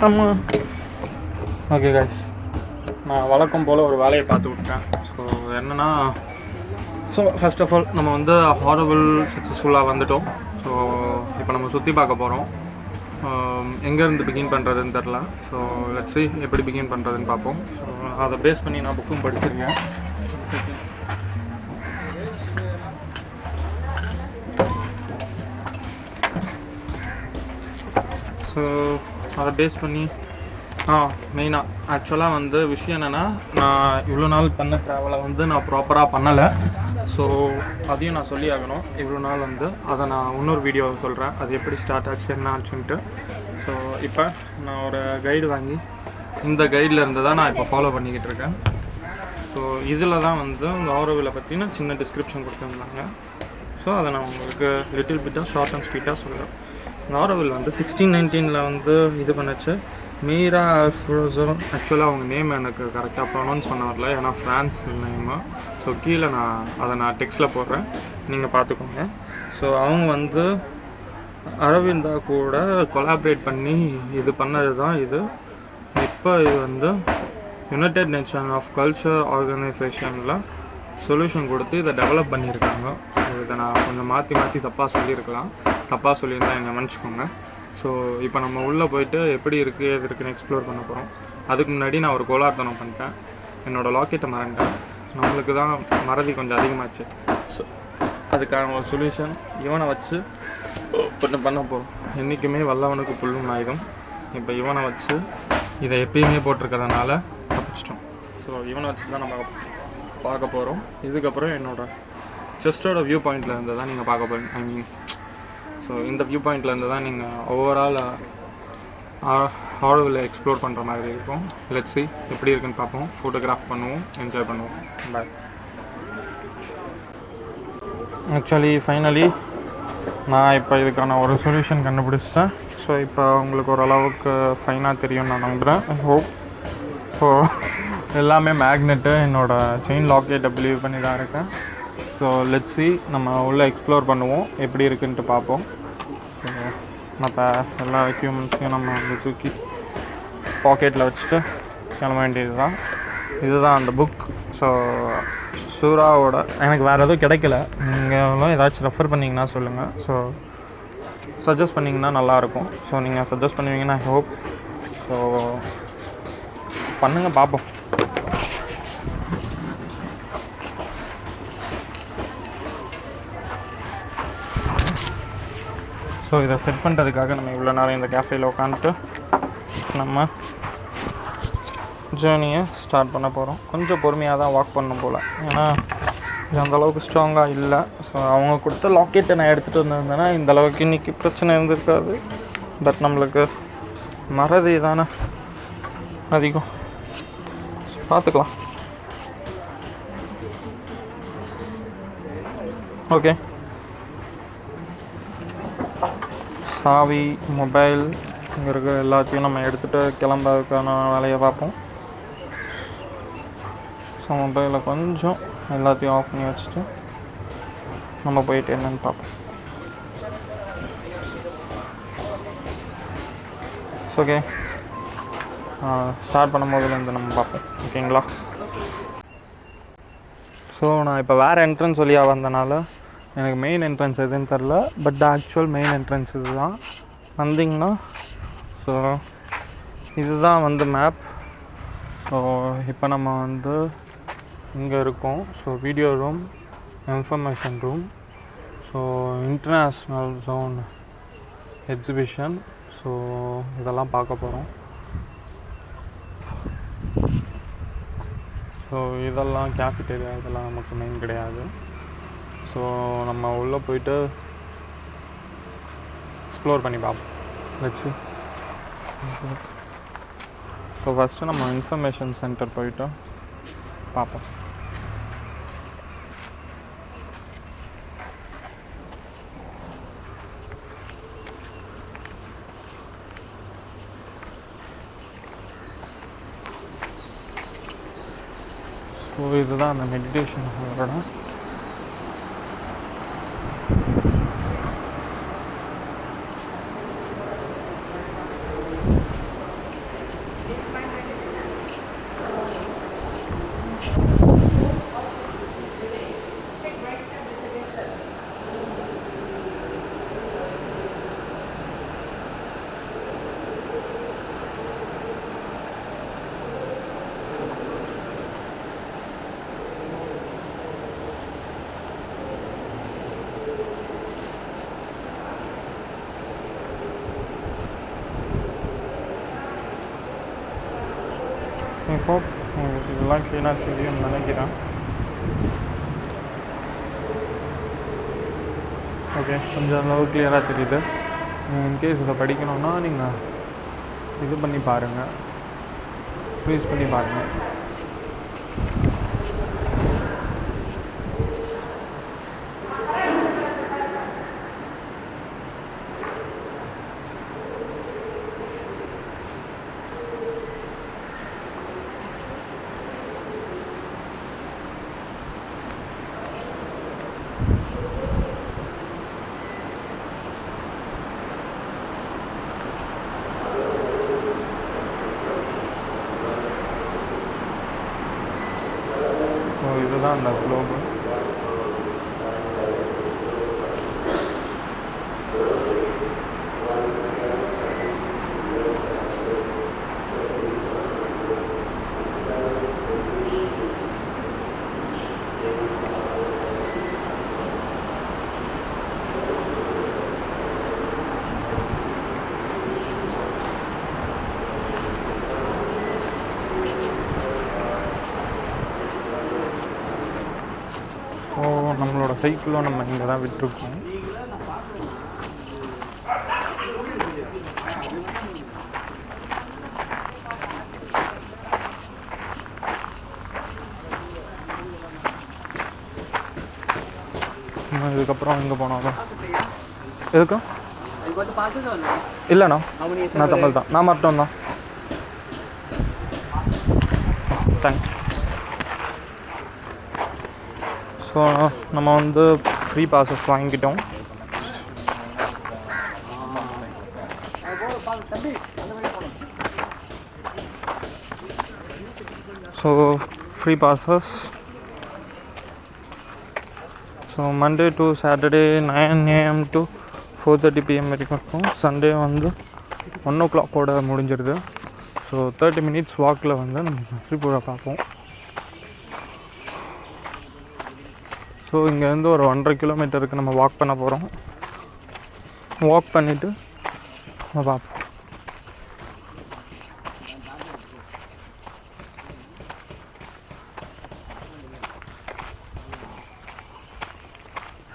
ஆமாம். Okay guys, நான் வழக்கம் போல் ஒரு வேலையை பார்த்து விட்டேன். ஸோ என்னென்னா, ஸோ ஃபர்ஸ்ட் ஆஃப் ஆல் நம்ம வந்து ஹாரபிள் சக்ஸஸ்ஃபுல்லாக வந்துட்டோம். ஸோ இப்போ நம்ம சுற்றி பார்க்க போகிறோம். எங்கேருந்து பிகின் பண்ணுறதுன்னு தெரில. ஸோ லெட்ஸ் see எப்படி பிகின் பண்ணுறதுன்னு பார்ப்போம். ஸோ அதை பேஸ் பண்ணி நான் புக்கும் படிச்சிருக்கேன். ஸோ அதை பேஸ் பண்ணி மெயினாக ஆக்சுவலாக வந்து விஷயம் என்னென்னா, நான் இவ்வளோ நாள் பண்ண ட்ராவலை வந்து நான் ப்ராப்பராக பண்ணலை. ஸோ அதையும் நான் சொல்லி ஆகணும். இவ்வளோ நாள் வந்து அதை நான் இன்னொரு வீடியோ சொல்கிறேன், அது எப்படி ஸ்டார்ட் ஆச்சு என்ன ஆச்சுன்ட்டு. ஸோ இப்போ நான் ஒரு கைடு வாங்கி இந்த கைடில் இருந்து தான் நான் இப்போ ஃபாலோ பண்ணிக்கிட்டு இருக்கேன். ஸோ இதில் தான் வந்து ஆரோவிலை பற்றின சின்ன டிஸ்கிரிப்ஷன் கொடுத்துருந்தாங்க. ஸோ அதை நான் உங்களுக்கு லிட்டில் பிட்டாக ஷார்ட் அண்ட் ஸ்வீட்டாக சொல்கிறேன். ஆரோவில் வந்து 1619 வந்து இது பண்ணுச்சு. மீரா ஃப்ரோஸோ, ஆக்சுவலாக அவங்க நேம் எனக்கு கரெக்டாக ப்ரொனவுன்ஸ் பண்ண வரல, ஏன்னா ஃப்ரான்ஸ் நேமு. ஸோ கீழே நான் டெக்ஸ்ட்டில் போடுறேன், நீங்கள் பார்த்துக்கோங்க. ஸோ அவங்க வந்து அரவிந்தா கூட கொலாபரேட் பண்ணி இது பண்ணது தான் இது. இப்போ இது வந்து யுனைடெட் நேஷன் ஆஃப் கல்ச்சர் ஆர்கனைசேஷனில் சொல்யூஷன் கொடுத்து இதை டெவலப் பண்ணியிருக்காங்க. ஸோ இதை நான் கொஞ்சம் மாற்றி தப்பாக சொல்லியிருக்கலாம், தப்பாக சொல்லியிருந்தால் என்னை மன்னிச்சிக்கோங்க. ஸோ இப்போ நம்ம உள்ளே போயிட்டு எப்படி இருக்குது எது இருக்குன்னு எக்ஸ்ப்ளோர் பண்ண போகிறோம். அதுக்கு முன்னாடி நான் ஒரு கோலார்த்தனம் பண்ணிட்டேன், என்னோடய லாக்கெட்டை மறந்துட்டேன். நம்மளுக்கு தான் மறதி கொஞ்சம் அதிகமாச்சு. ஸோ அதுக்கான ஒரு சொல்யூஷன் இவனை வச்சு பண்ண போகிறோம். என்றைக்குமே வல்லவனுக்கு புல்லும் ஆயுதம். இப்போ இவனை வச்சு இதை எப்பயுமே போட்டிருக்கிறதுனால தப்பிச்சிட்டோம். ஸோ இவனை வச்சு தான் நம்ம பார்க்க போகிறோம். இதுக்கப்புறம் என்னோடய செஸ்டோட வியூ பாயிண்டில் இருந்து தான் நீங்கள் பார்க்க போகிறீங்க. ஸோ இந்த வியூ பாயிண்ட்லேருந்து தான் நீங்கள் ஓவரால் ஆரோவில் எக்ஸ்ப்ளோர் பண்ணுற மாதிரி இருக்கும். லெட்ஸ் see எப்படி இருக்குன்னு பார்ப்போம், ஃபோட்டோகிராஃப் பண்ணுவோம், என்ஜாய் பண்ணுவோம். பாய். ஆக்சுவலி ஃபைனலி நான் இப்போ இதுக்கான ஒரு சொல்யூஷன் கண்டுபிடிச்சிட்டேன். ஸோ இப்போ உங்களுக்கு ஓரளவுக்கு ஃபைனாக தெரியும் நான் நம்புகிறேன். ஹோப். ஸோ எல்லாமே மேக்னெட்டு, என்னோடய செயின் லாக்கெட்டை பிலீவ் பண்ணி தான் இருக்கேன். ஸோ லெட்ஸ் see நம்ம உள்ளே எக்ஸ்ப்ளோர் பண்ணுவோம், எப்படி இருக்குன்ட்டு பார்ப்போம். ஸோ மற்ற எல்லா எக்யூப்மெண்ட்ஸையும் நம்ம வந்து தூக்கி பாக்கெட்டில் வச்சுட்டு கிளம்ப வேண்டியது தான். இதுதான் அந்த புக். ஸோ சூராவோட எனக்கு வேறு எதுவும் கிடைக்கல, நீங்களும் ஏதாச்சும் ரெஃபர் பண்ணிங்கன்னா சொல்லுங்கள். ஸோ சஜஸ்ட் பண்ணிங்கன்னா நல்லாயிருக்கும். ஸோ நீங்கள் சஜஸ்ட் பண்ணுவீங்கன்னா ஐ ஹோப். ஸோ பண்ணுங்கள், பார்ப்போம். ஸோ இதை செட் பண்ணுறதுக்காக நம்ம இவ்வளோ நேரம் இந்த கேஃபேயில் உட்காந்துட்டு நம்ம ஜேர்னியை ஸ்டார்ட் பண்ண போகிறோம். கொஞ்சம் பொறுமையாக தான் வாக் பண்ணணும் போல், ஏன்னா இது அந்தளவுக்கு ஸ்ட்ராங்காக இல்லை. ஸோ அவங்க கொடுத்த லாக்கெட்டை நான் எடுத்துகிட்டு வந்திருந்தேன்னா இந்தளவுக்கு இன்றைக்கி பிரச்சனை இருந்திருக்காது. பட் நம்மளுக்கு மறதி தானே அதிகம். பார்த்துக்கலாம். ஓகே, சாவி, மொபைல் இங்கே இருக்கிற எல்லாத்தையும் நம்ம எடுத்துகிட்டு கிளம்புறதுக்கான வேலையை பார்ப்போம். ஸோ மொபைலில் கொஞ்சம் எல்லாத்தையும் ஆஃப் பண்ணி வச்சுட்டு நம்ம போயிட்டு என்னென்னு பார்ப்போம். ஓகே, ஸ்டார்ட் பண்ணும் போதுலேருந்து நம்ம பார்ப்போம். ஓகேங்களா? ஸோ நான் இப்போ வேறு என்ட்ரன்ஸ் வழியாக வந்தனால எனக்கு மெயின் என்ட்ரன்ஸ் எதுன்னு தெரில. பட் ஆக்சுவல் மெயின் என்ட்ரன்ஸ் இது தான். வந்திங்கன்னா ஸோ இதுதான் வந்து மேப். ஸோ இப்போ நம்ம வந்து இங்கே இருக்கோம். So video room, information room, so international zone exhibition, so இதெல்லாம் பார்க்க போகிறோம். ஸோ இதெல்லாம் கேஃபிட்டேரியா, இதெல்லாம் நமக்கு மெயின் கிடையாது. ஸோ நம்ம உள்ளே போயிட்டு எக்ஸ்ப்ளோர் பண்ணி பார்ப்போம். வச்சு ஸோ ஃபஸ்ட்டு நம்ம இன்ஃபர்மேஷன் சென்டர் போயிட்டு பார்ப்போம். ஸோ இதுதான் அந்த மெடிடேஷன் ஹாலோட. இப்போ உங்களுக்கு இதெல்லாம் க்ளீனாக தெரியும்னு நினைக்கிறேன். ஓகே, கொஞ்சம் அளவு கிளியராக தெரியுது. இன்கேஸ் இதை படிக்கணுன்னா நீங்கள் இது பண்ணி பாருங்கள், யூஸ் பண்ணி பாருங்கள். ஸோ இதுதான் அந்த குளோபு. ஸோ நம்மளோட சைக்கிளும் நம்ம இங்கே தான் விட்டுருக்கோம். இதுக்கப்புறம் எங்கே போனாலும் எதுக்கும் இல்லைண்ணா, நான் தமிழ் தான், நான் மட்டும் தான். தேங்க்ஸ். ஸோ நம்ம வந்து ஃப்ரீ பாஸஸ் வாங்கிக்கிட்டோம். So free passes so Monday to Saturday 9 AM to 4:30 PM வரைக்கும் இருக்கும். சண்டே வந்து 1 o'clock முடிஞ்சிடுது. ஸோ 30 minutes வாக்கில் வந்து நம்ம ஸ்ரீபுரா பார்ப்போம். ஸோ இங்கேருந்து ஒரு 1.5 kilometer நம்ம வாக் பண்ண போகிறோம். வாக் பண்ணிவிட்டு நம்ம பார்ப்போம்.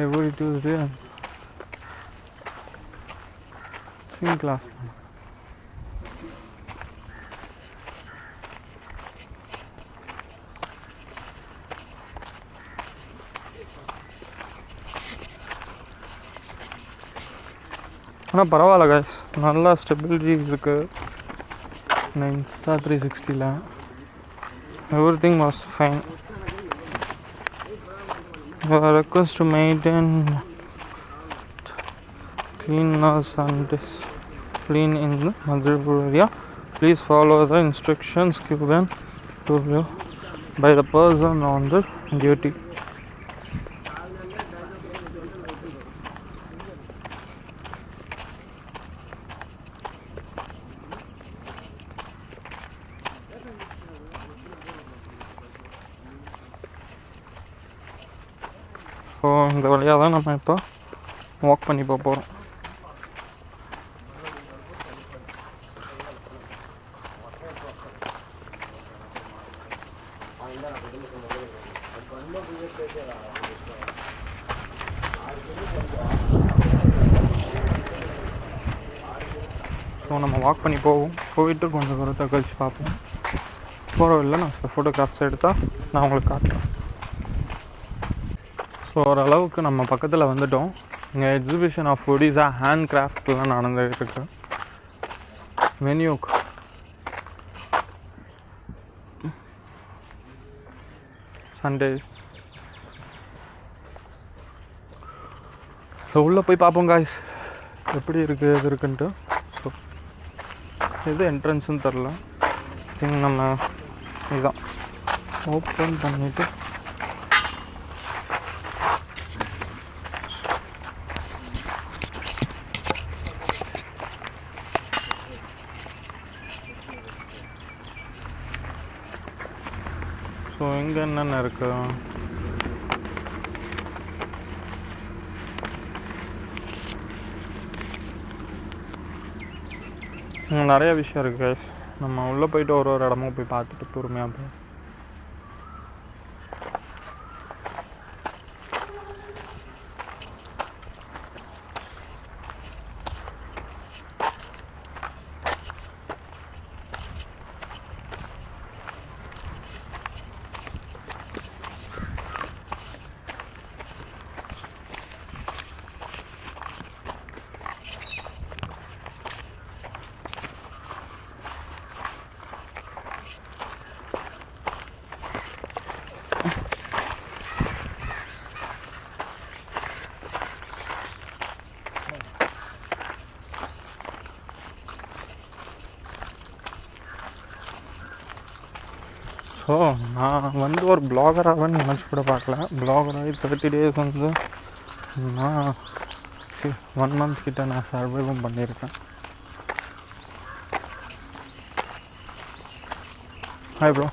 Every Tuesday in class. ஆனால் பரவாயில்ல கைஸ், நல்லா ஸ்டெபிலிட்டி இருக்குது. Insta 360ல் everything was fine. You are requested to maintain cleanliness and discipline in the Madhuripur area. Please follow the instructions given to you by the person on the duty. So இந்த வழியாக தான் நம்ம இப்போ walk பண்ணி போகிறோம். So நம்ம walk பண்ணி போயிட்டு கொஞ்சம் தூரத்தை கழிச்சு பார்ப்போம். போகிற வழியில் நான் சில ஃபோட்டோகிராஃப்ஸ் எடுத்தால் நான் உங்களுக்கு காட்டுறேன். ஸோ ஓரளவுக்கு நம்ம பக்கத்தில் வந்துவிட்டோம். இங்கே எக்ஸிபிஷன் ஆஃப் ஒடிசா ஹேண்ட் கிராஃப்ட்லாம் நடந்துகிட்டு இருக்கு. வென்யூக்கு சண்டே. ஸோ உள்ளே போய் பார்ப்போம் காய்ஸ், எப்படி இருக்குது எது இருக்குன்ட்டு. ஸோ எது என்ட்ரன்ஸுன்னு தெரில. திங்க் நம்ம இதுதான் ஓப்பன் பண்ணிவிட்டு ஸோ இங்கே என்னென்ன இருக்குது, நிறைய விஷயம் இருக்குது கைஸ். நம்ம உள்ளே போயிட்டு ஒரு இடமும் போய் பார்த்துட்டு பொறுமையாக போய். ஸோ நான் வந்து ஒரு பிளாகராகன்னு நினச்சி கூட பார்க்கல. பிளாகராகி 30 days வந்து நான் 1 month கிட்ட நான் சர்வைவும் பண்ணியிருக்கேன். Hi bro.